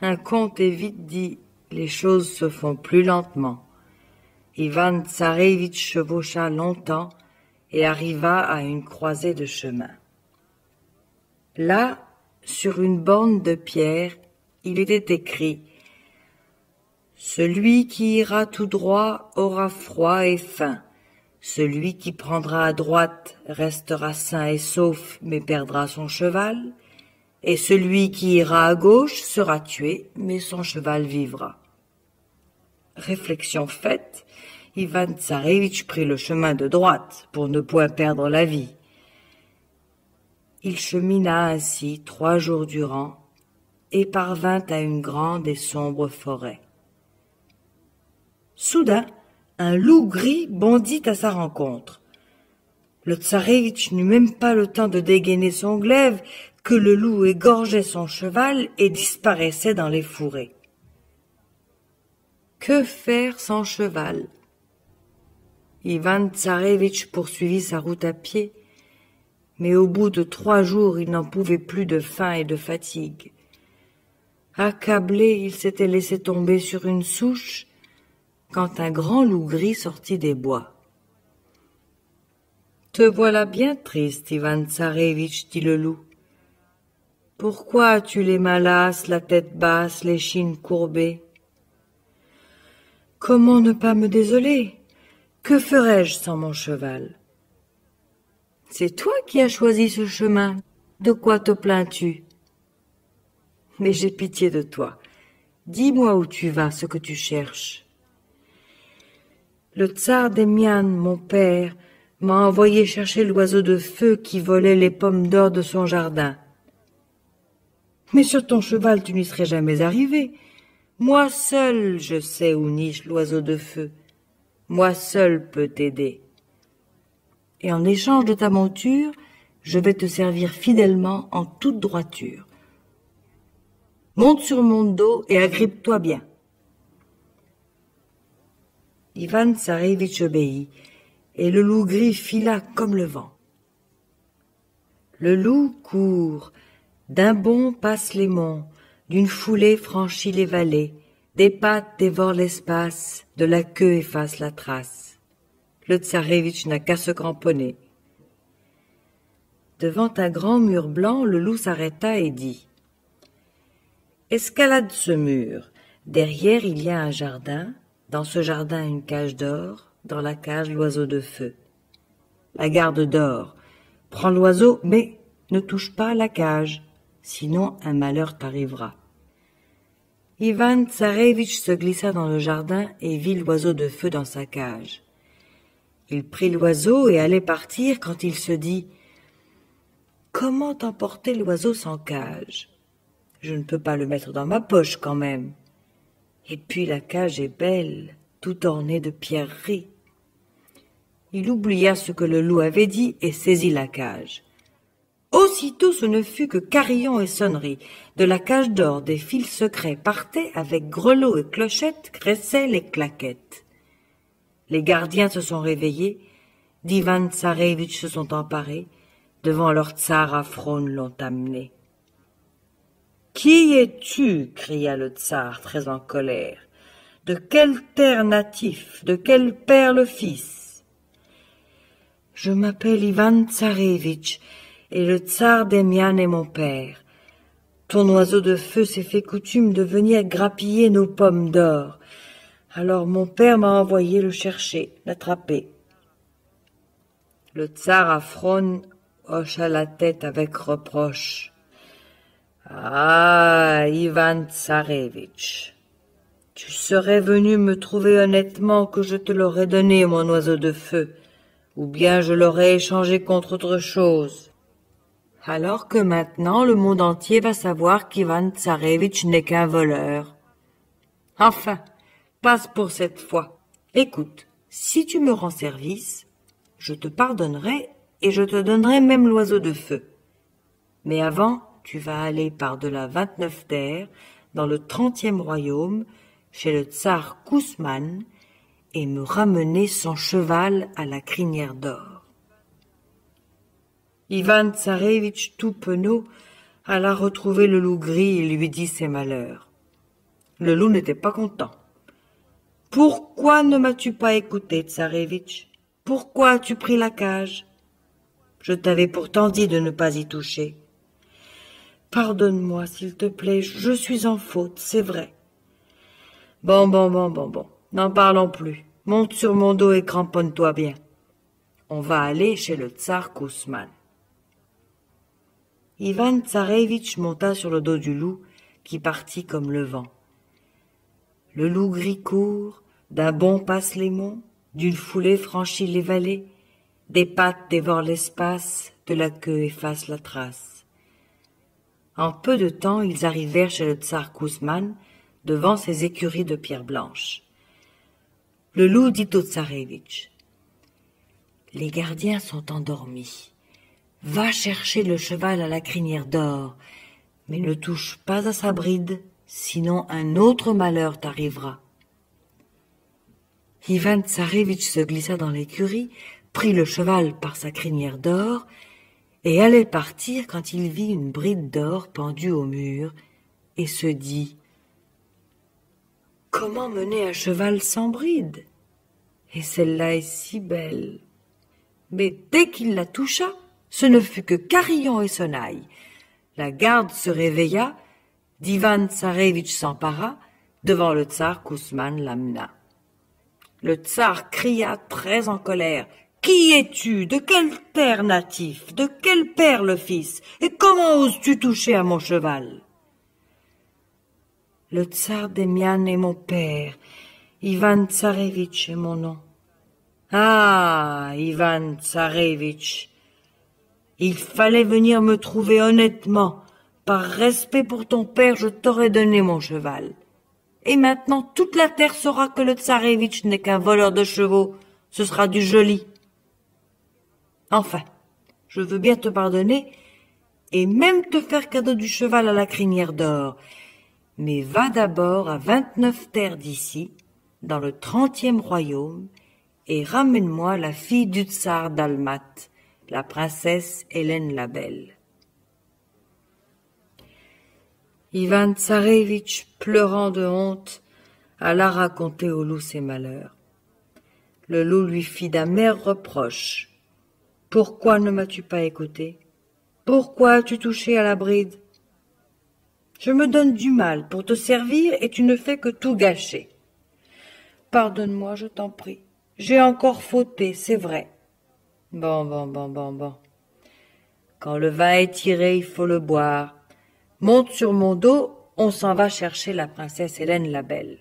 Un conte est vite dit, les choses se font plus lentement. Ivan Tsarévitch chevaucha longtemps et arriva à une croisée de chemin. Là, sur une borne de pierre, il était écrit « Celui qui ira tout droit aura froid et faim. Celui qui prendra à droite restera sain et sauf, mais perdra son cheval. Et celui qui ira à gauche sera tué, mais son cheval vivra. » Réflexion faite, Ivan Tsarévitch prit le chemin de droite pour ne point perdre la vie. Il chemina ainsi 3 jours durant et parvint à une grande et sombre forêt. Soudain, un loup gris bondit à sa rencontre. Le Tsarévitch n'eut même pas le temps de dégainer son glaive que le loup égorgeait son cheval et disparaissait dans les fourrés. Que faire sans cheval? Ivan Tsarévitch poursuivit sa route à pied, mais au bout de 3 jours il n'en pouvait plus de faim et de fatigue. Accablé, il s'était laissé tomber sur une souche quand un grand loup gris sortit des bois. « Te voilà bien triste, Ivan Tsarévitch, dit le loup. Pourquoi as-tu les mains lasses, la tête basse, l'échine courbée? Comment ne pas me désoler? Que ferais-je sans mon cheval? C'est toi qui as choisi ce chemin. De quoi te plains-tu? Mais j'ai pitié de toi. Dis-moi où tu vas, ce que tu cherches. Le tsar Demian, mon père, m'a envoyé chercher l'oiseau de feu qui volait les pommes d'or de son jardin. Mais sur ton cheval, tu n'y serais jamais arrivé. Moi seul, je sais où niche l'oiseau de feu. Moi seul peux t'aider. Et en échange de ta monture, je vais te servir fidèlement en toute droiture. Monte sur mon dos et agrippe-toi bien. Ivan Tsarévitch obéit, et le loup gris fila comme le vent. Le loup court, d'un bond passe les monts, d'une foulée franchit les vallées, des pattes dévorent l'espace, de la queue efface la trace. Le Tsarévitch n'a qu'à se cramponner. Devant un grand mur blanc, le loup s'arrêta et dit « Escalade ce mur. Derrière, il y a un jardin. Dans ce jardin, une cage d'or. Dans la cage, l'oiseau de feu. La garde d'or. Prends l'oiseau, mais ne touche pas à la cage, sinon un malheur t'arrivera. » Ivan Tsarévitch se glissa dans le jardin et vit l'oiseau de feu dans sa cage. Il prit l'oiseau et allait partir quand il se dit « Comment emporter l'oiseau sans cage? Je ne peux pas le mettre dans ma poche quand même. Et puis la cage est belle, tout ornée de pierreries. » Il oublia ce que le loup avait dit et saisit la cage. Aussitôt ce ne fut que carillon et sonnerie. De la cage d'or, des fils secrets partaient avec grelots et clochettes, graissaient les claquettes. Les gardiens se sont réveillés, d'Ivan Tsarévitch se sont emparés, devant leur tsar Afron l'ont amené. « Qui es-tu » cria le tsar très en colère. « De quelle terre natif, de quel père le fils ?»« Je m'appelle Ivan Tsarévitch, et le tsar Demian est mon père. Ton oiseau de feu s'est fait coutume de venir grappiller nos pommes d'or. Alors mon père m'a envoyé le chercher, l'attraper. » Le tsar Afron hocha la tête avec reproche. « Ah, Ivan Tsarévitch, tu serais venu me trouver honnêtement que je te l'aurais donné, mon oiseau de feu, ou bien je l'aurais échangé contre autre chose. Alors que maintenant le monde entier va savoir qu'Ivan Tsarévitch n'est qu'un voleur. Enfin, passe pour cette fois. Écoute, si tu me rends service, je te pardonnerai et je te donnerai même l'oiseau de feu. Mais avant, tu vas aller par-delà 29 terres, dans le 30e royaume, chez le tsar Kousman, et me ramener son cheval à la crinière d'or. » Ivan Tsarévitch, tout penaud, alla retrouver le loup gris et lui dit ses malheurs. Le loup n'était pas content. « Pourquoi ne m'as-tu pas écouté, Tsarévitch? Pourquoi as-tu pris la cage? Je t'avais pourtant dit de ne pas y toucher. Pardonne-moi, s'il te plaît, je suis en faute, c'est vrai. Bon, n'en parlons plus. Monte sur mon dos et cramponne-toi bien. On va aller chez le tsar Kousman. » Ivan Tsarévitch monta sur le dos du loup, qui partit comme le vent. Le loup gris court, d'un bond passe les monts, d'une foulée franchit les vallées, des pattes dévorent l'espace, de la queue efface la trace. En peu de temps, ils arrivèrent chez le tsar Kousman, devant ses écuries de pierre blanche. Le loup dit au Tsarévitch: « Les gardiens sont endormis. Va chercher le cheval à la crinière d'or, mais ne touche pas à sa bride, sinon un autre malheur t'arrivera. » Ivan Tsarévitch se glissa dans l'écurie, prit le cheval par sa crinière d'or, et allait partir quand il vit une bride d'or pendue au mur, et se dit: « Comment mener un cheval sans bride? Et celle-là est si belle. » Mais dès qu'il la toucha, ce ne fut que carillon et sonnaille. La garde se réveilla, d'Ivan Tsarévitch s'empara, devant le tsar Kousman l'amena. Le tsar cria très en colère: « Qui es-tu? De quelle terre natif? De quel père le fils? Et comment oses-tu toucher à mon cheval? » « Le tsar Demian est mon père, Ivan Tsarévitch est mon nom. »« Ah, Ivan Tsarévitch, il fallait venir me trouver honnêtement. Par respect pour ton père, je t'aurais donné mon cheval. Et maintenant, toute la terre saura que le Tsarévitch n'est qu'un voleur de chevaux. Ce sera du joli. Enfin, je veux bien te pardonner et même te faire cadeau du cheval à la crinière d'or. Mais va d'abord à 29 terres d'ici, dans le 30e royaume, et ramène-moi la fille du tsar d'Almat, la princesse Hélène la Belle. » Ivan Tsarévitch, pleurant de honte, alla raconter au loup ses malheurs. Le loup lui fit d'amers reproches. « Pourquoi ne m'as-tu pas écouté? Pourquoi as-tu touché à la bride? Je me donne du mal pour te servir et tu ne fais que tout gâcher. Pardonne-moi, je t'en prie. J'ai encore fauté, c'est vrai. Bon. Quand le vin est tiré, il faut le boire. Monte sur mon dos, on s'en va chercher la princesse Hélène la Belle. »